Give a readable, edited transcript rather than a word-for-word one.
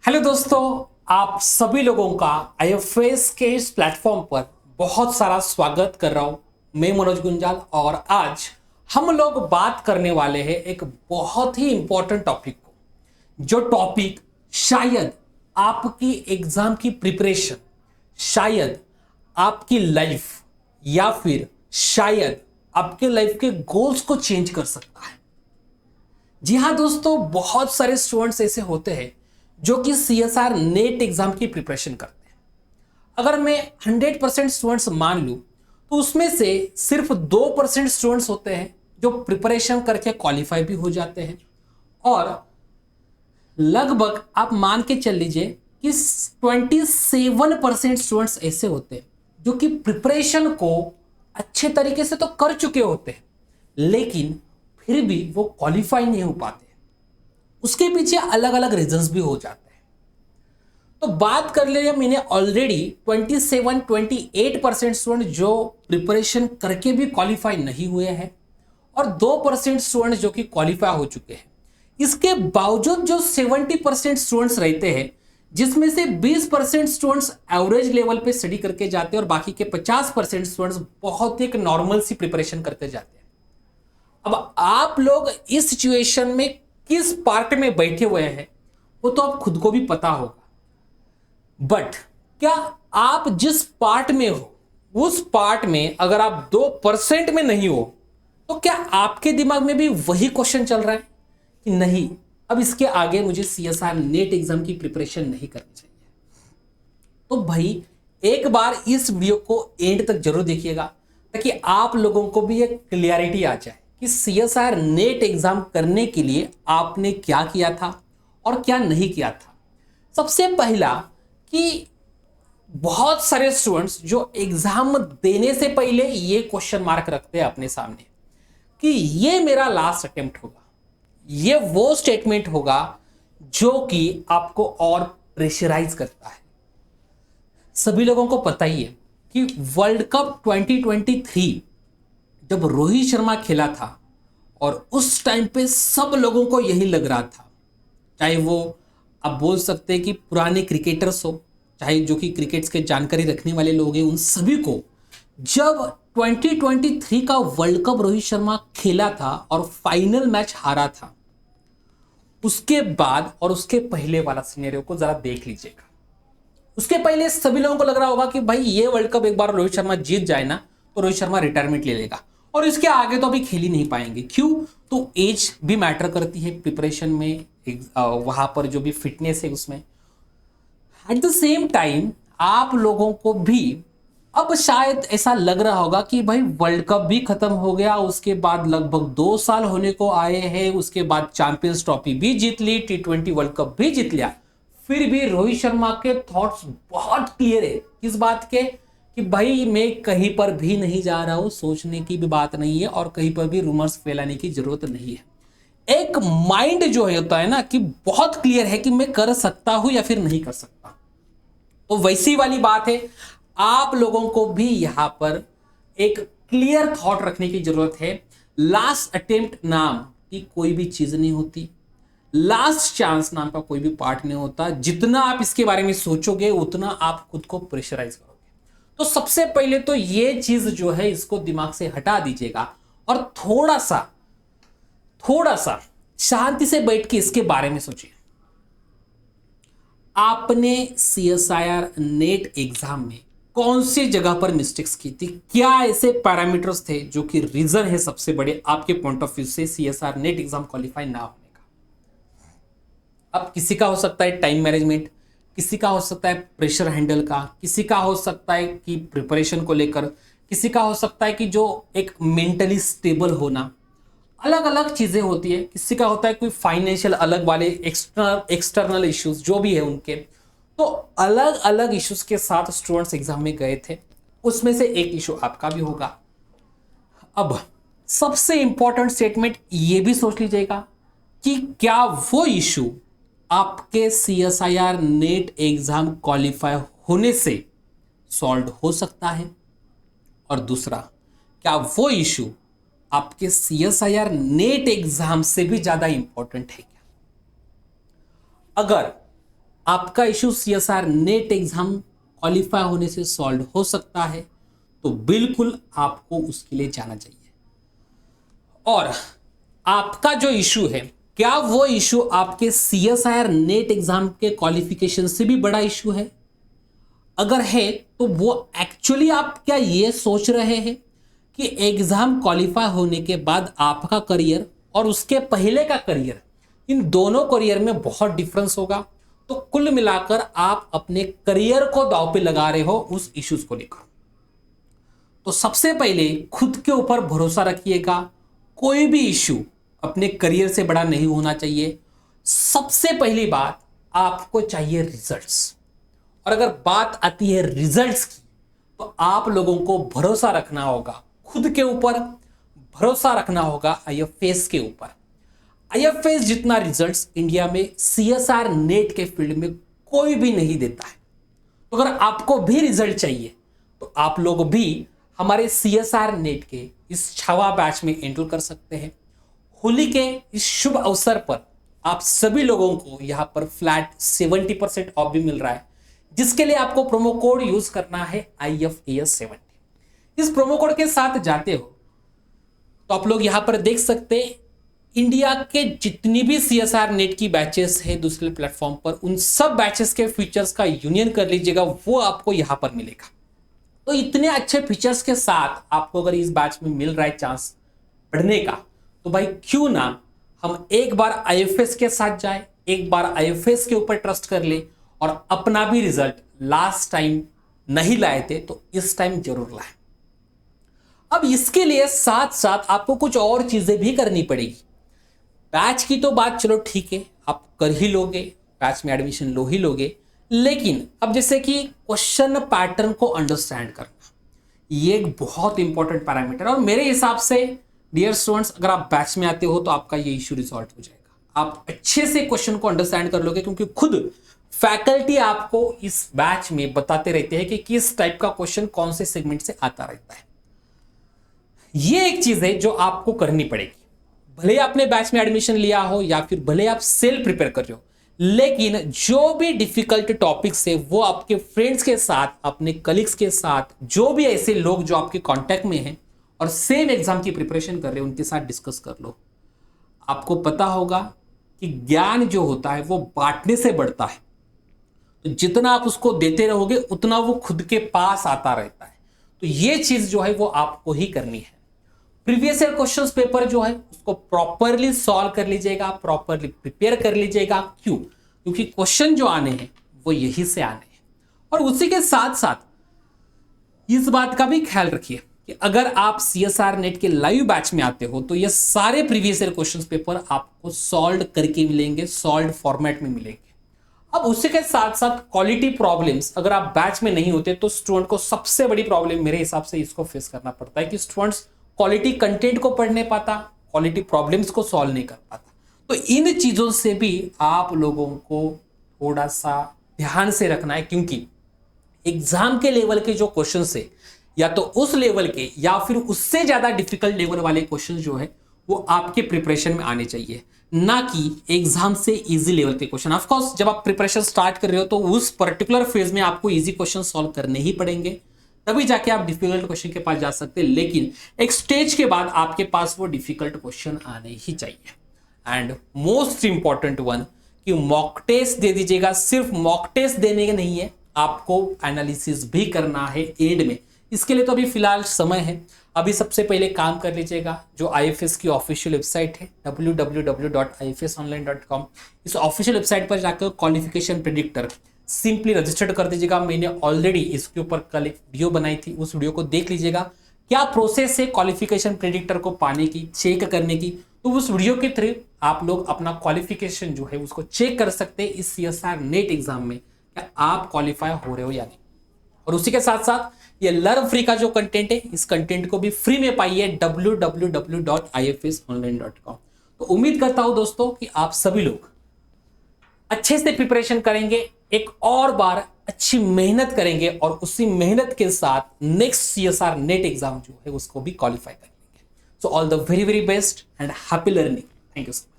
Hello दोस्तों, आप सभी लोगों का आईएफएस के इस प्लेटफॉर्म पर बहुत सारा स्वागत कर रहा हूं। मैं मनोज गुंजाल और आज हम लोग बात करने वाले हैं एक बहुत ही इंपॉर्टेंट टॉपिक को, जो टॉपिक शायद आपकी एग्जाम की प्रिपरेशन, शायद आपकी लाइफ या फिर शायद आपके लाइफ के गोल्स को चेंज कर सकता है। जी हाँ दोस्तों, बहुत सारे स्टूडेंट्स ऐसे होते हैं जो कि सीएसआर नेट एग्जाम की प्रिपरेशन करते हैं। अगर मैं 100% स्टूडेंट्स मान लूं तो उसमें से सिर्फ 2% स्टूडेंट्स होते हैं जो प्रिपरेशन करके क्वालिफाई भी हो जाते हैं, और लगभग आप मान के चल लीजिए कि 27% स्टूडेंट्स ऐसे होते हैं जो कि प्रिपरेशन को अच्छे तरीके से तो कर चुके होते हैं लेकिन फिर भी वो क्वालिफाई नहीं हो पाते। उसके पीछे अलग अलग रीजंस भी हो जाते हैं। तो बात कर ले, मैंने ऑलरेडी 28% स्टूडेंट जो प्रिपरेशन करके भी क्वालिफाई नहीं हुए हैं और 2% स्टूडेंट जो कि क्वालिफाई हो चुके हैं। इसके बावजूद जो 70% स्टूडेंट्स रहते हैं, जिसमें से 20% स्टूडेंट्स एवरेज लेवल पे स्टडी करके जाते हैं और बाकी के 50% स्टूडेंट्स बहुत एक नॉर्मल सी प्रिपरेशन करके जाते हैं। अब आप लोग इस सिचुएशन में किस पार्ट में बैठे हुए हैं वो तो आप खुद को भी पता होगा, बट क्या आप जिस पार्ट में हो उस पार्ट में अगर आप 2% में नहीं हो तो क्या आपके दिमाग में भी वही क्वेश्चन चल रहा है कि नहीं, अब इसके आगे मुझे सीएसआर नेट एग्जाम की प्रिपरेशन नहीं करनी चाहिए? तो भाई एक बार इस वीडियो को एंड तक जरूर देखिएगा ताकि आप लोगों को भी एक क्लियरिटी आ जाए कि सीएसआर नेट एग्जाम करने के लिए आपने क्या किया था और क्या नहीं किया था। सबसे पहला कि बहुत सारे स्टूडेंट्स जो एग्जाम देने से पहले ये क्वेश्चन मार्क रखते हैं अपने सामने कि ये मेरा लास्ट अटेम्प्ट होगा, ये वो स्टेटमेंट होगा जो कि आपको और प्रेशराइज करता है। सभी लोगों को पता ही है कि वर्ल्ड कप 2023 जब रोहित शर्मा खेला था और उस टाइम पे सब लोगों को यही लग रहा था, चाहे वो आप बोल सकते हैं कि पुराने क्रिकेटर्स हो, चाहे जो कि क्रिकेट्स के जानकारी रखने वाले लोग हैं, उन सभी को जब 2023 का वर्ल्ड कप रोहित शर्मा खेला था और फाइनल मैच हारा था, उसके बाद और उसके पहले वाला सिनेरियो को जरा देख लीजिएगा। उसके पहले सभी लोगों को लग रहा होगा कि भाई ये वर्ल्ड कप एक बार रोहित शर्मा जीत जाए ना तो रोहित शर्मा रिटायरमेंट ले लेगा और इसके आगे तो अभी खेल ही नहीं पाएंगे। क्यों? तो एज भी मैटर करती है प्रिपरेशन में, वहां पर जो भी फिटनेस है उसमें। एट द सेम टाइम आप लोगों को भी अब शायद ऐसा लग रहा होगा कि भाई वर्ल्ड कप भी खत्म हो गया, उसके बाद लगभग 2 साल होने को आए हैं, उसके बाद चैंपियंस ट्रॉफी भी जीत ली, T20 वर्ल्ड कप भी जीत लिया, फिर भी रोहित शर्मा के थॉट्स बहुत क्लियर है किस बात के कि भाई मैं कहीं पर भी नहीं जा रहा हूं, सोचने की भी बात नहीं है और कहीं पर भी रूमर्स फैलाने की जरूरत नहीं है। एक माइंड जो होता है ना कि बहुत क्लियर है कि मैं कर सकता हूं या फिर नहीं कर सकता। तो वैसी वाली बात है, आप लोगों को भी यहां पर एक क्लियर थॉट रखने की जरूरत है। लास्ट अटेम्प्ट नाम की कोई भी चीज नहीं होती, लास्ट चांस नाम का कोई भी पार्ट नहीं होता। जितना आप इसके बारे में सोचोगे उतना आप खुद को प्रेशराइज करोगे। तो सबसे पहले तो ये चीज जो है इसको दिमाग से हटा दीजिएगा और थोड़ा सा शांति से बैठ के इसके बारे में सोचिए। आपने सीएसआईआर नेट एग्जाम में कौन सी जगह पर मिस्टेक्स की थी? क्या ऐसे पैरामीटर्स थे जो कि रीजन है सबसे बड़े आपके पॉइंट ऑफ व्यू से सीएसआर नेट एग्जाम क्वालिफाई ना होने का? अब किसी का हो सकता है टाइम मैनेजमेंट, किसी का हो सकता है प्रेशर हैंडल का, किसी का हो सकता है कि प्रिपरेशन को लेकर, किसी का हो सकता है कि जो एक मेंटली स्टेबल होना, अलग अलग चीजें होती है। किसी का होता है कोई फाइनेंशियल अलग वाले एक्सटर्नल इश्यूज जो भी है उनके। तो अलग अलग इश्यूज के साथ स्टूडेंट्स एग्जाम में गए थे, उसमें से एक इशू आपका भी होगा। अब सबसे इंपॉर्टेंट स्टेटमेंट ये भी सोच लीजिएगा कि क्या वो इशू आपके सीएसआईआर नेट एग्जाम क्वालिफाई होने से सॉल्व हो सकता है, और दूसरा क्या वो इशू आपके सीएसआईआर नेट एग्जाम से भी ज्यादा इंपॉर्टेंट है क्या? अगर आपका issue CSR net exam qualify होने से सॉल्व हो सकता है, तो बिल्कुल आपको उसके लिए जाना चाहिए। और आपका जो इशू है, क्या वो इशू आपके CSIR नेट एग्जाम के क्वालिफिकेशन से भी बड़ा इशू है? अगर है तो वो एक्चुअली आप क्या ये सोच रहे हैं कि एग्जाम क्वालिफाई होने के बाद आपका करियर और उसके पहले का करियर, इन दोनों करियर में बहुत डिफरेंस होगा? तो कुल मिलाकर आप अपने करियर को दांव पे लगा रहे हो उस इश्यूज को लेकर। तो सबसे पहले खुद के ऊपर भरोसा रखिएगा। कोई भी इश्यू अपने करियर से बड़ा नहीं होना चाहिए। सबसे पहली बात, आपको चाहिए रिजल्ट्स। और अगर बात आती है रिजल्ट्स की, तो आप लोगों को भरोसा रखना होगा खुद के ऊपर, भरोसा रखना होगा IFS के ऊपर। IFS जितना रिजल्ट्स इंडिया में CSR नेट के फील्ड में कोई भी नहीं देता है। तो अगर आपको भी रिजल्ट चाहिए तो आप लोग भी हमारे CSR नेट के इस छावा बैच में एंटर कर सकते हैं। होली के इस शुभ अवसर पर आप सभी लोगों को यहां पर फ्लैट 70% ऑफ भी मिल रहा है, जिसके लिए आपको प्रोमो कोड यूज करना है IFAS70। इस प्रोमो कोड के साथ जाते हो तो आप लोग यहां पर देख सकते हैं इंडिया के जितनी भी CSR नेट की बैचेस है दूसरे प्लेटफॉर्म पर, उन सब बैचेस के फीचर्स का यूनियन कर लीजिएगा, वो आपको यहां पर मिलेगा। तो इतने अच्छे फीचर्स के साथ आपको अगर इस बैच में मिल रहा है चांस पढ़ने का, तो भाई क्यों ना हम एक बार IFS के साथ जाए, एक बार IFS के ऊपर ट्रस्ट कर ले और अपना भी रिजल्ट लास्ट टाइम नहीं लाए थे तो इस टाइम जरूर लाए। अब इसके लिए साथ साथ आपको कुछ और चीजें भी करनी पड़ेगी। बैच की तो बात चलो ठीक है, आप कर ही लोगे, बैच में एडमिशन लो ही लोगे, लेकिन अब जैसे कि क्वेश्चन पैटर्न को अंडरस्टैंड करना, ये एक बहुत इंपॉर्टेंट पैरामीटर। और मेरे हिसाब से डियर स्टूडेंट्स, अगर आप बैच में आते हो तो आपका ये इशू रिजॉल्व हो जाएगा। आप अच्छे से क्वेश्चन को अंडरस्टैंड कर लोगे, क्योंकि खुद फैकल्टी आपको इस बैच में बताते रहते हैं कि किस टाइप का क्वेश्चन कौन से सेगमेंट से आता रहता है। ये एक चीज है जो आपको करनी पड़ेगी। भले आपने बैच में एडमिशन लिया हो या फिर भले आप सेल्फ प्रिपेयर कर रहे हो, लेकिन जो भी डिफिकल्ट टॉपिक्स है वो आपके फ्रेंड्स के साथ, अपने कलीग्स के साथ, जो भी ऐसे लोग जो आपके कांटेक्ट में हैं और सेम एग्जाम की प्रिपरेशन कर रहे हैं, उनके साथ डिस्कस कर लो। आपको पता होगा कि ज्ञान जो होता है वो बांटने से बढ़ता है। तो जितना आप उसको देते रहोगे उतना वो खुद के पास आता रहता है। तो ये चीज जो है वो आपको ही करनी है। प्रीवियस ईयर क्वेश्चंस पेपर जो है उसको प्रॉपरली सॉल्व कर लीजिएगा, प्रॉपरली प्रिपेयर कर लीजिएगा। क्यों? क्योंकि क्वेश्चन जो आने हैं वो यही से आने हैं। और उसी के साथ साथ इस बात का भी ख्याल रखिए कि अगर आप CSR नेट के लाइव बैच में आते हो तो ये सारे प्रीवियस ईयर क्वेश्चंस पेपर आपको सॉल्व करके मिलेंगे, सॉल्व फॉर्मेट में मिलेंगे। अब उसी के साथ साथ क्वालिटी प्रॉब्लम्स, अगर आप बैच में नहीं होते तो स्टूडेंट को सबसे बड़ी प्रॉब्लम मेरे हिसाब से इसको फेस करना पड़ता है कि स्टूडेंट्स क्वालिटी कंटेंट को पढ़ नहीं पाता, क्वालिटी प्रॉब्लम्स को सॉल्व नहीं कर पाता। तो इन चीजों से भी आप लोगों को थोड़ा सा ध्यान से रखना है, क्योंकि एग्जाम के लेवल के जो क्वेश्चन है या तो उस लेवल के या फिर उससे ज्यादा डिफिकल्ट लेवल वाले क्वेश्चन जो है वो आपके प्रिपरेशन में आने चाहिए, ना कि एग्जाम से इजी लेवल के क्वेश्चन। ऑफ कोर्स जब आप प्रिपरेशन स्टार्ट कर रहे हो तो उस पर्टिकुलर फेज में आपको इजी क्वेश्चन सॉल्व करने ही पड़ेंगे, तभी जाके आप डिफिकल्ट क्वेश्चन के पास जा सकते हैं। लेकिन एक स्टेज के बाद आपके पास वो डिफिकल्ट क्वेश्चन आने ही चाहिए। एंड मोस्ट इंपॉर्टेंट वन कि मॉक टेस्ट दे दीजिएगा। सिर्फ मॉक टेस्ट देने के नहीं है, आपको एनालिसिस भी करना है एंड में। इसके लिए तो अभी फिलहाल समय है। अभी सबसे पहले काम कर लीजिएगा, जो IFS की ऑफिशियल वेबसाइट है www.ifsonline.com, इस ऑफिशियल वेबसाइट पर जाकर क्वालिफिकेशन प्रेडिक्टर सिंपली रजिस्टर्ड कर दीजिएगा। मैंने ऑलरेडी इसके ऊपर कल एक वीडियो बनाई थी, उस वीडियो को देख लीजिएगा। क्या प्रोसेस है क्वालिफिकेशन प्रेडिक्टर को पाने की, चेक करने की, तो उस वीडियो के थ्रू आप लोग अपना क्वालिफिकेशन जो है उसको चेक कर सकते हैं इस CSR नेट एग्जाम में, क्या आप क्वालिफाई हो रहे हो या नहीं। और उसी के साथ साथ ये लर्न फ्री का जो कंटेंट है, इस कंटेंट को भी फ्री में पाइए www.ifsonline.com। तो उम्मीद करता हूं दोस्तों कि आप सभी लोग अच्छे से प्रिपरेशन करेंगे, एक और बार अच्छी मेहनत करेंगे और उसी मेहनत के साथ नेक्स्ट CSR नेट एग्जाम जो है उसको भी क्वालिफाई कर लेंगे। So all the very very best and happy learning. Thank you so much.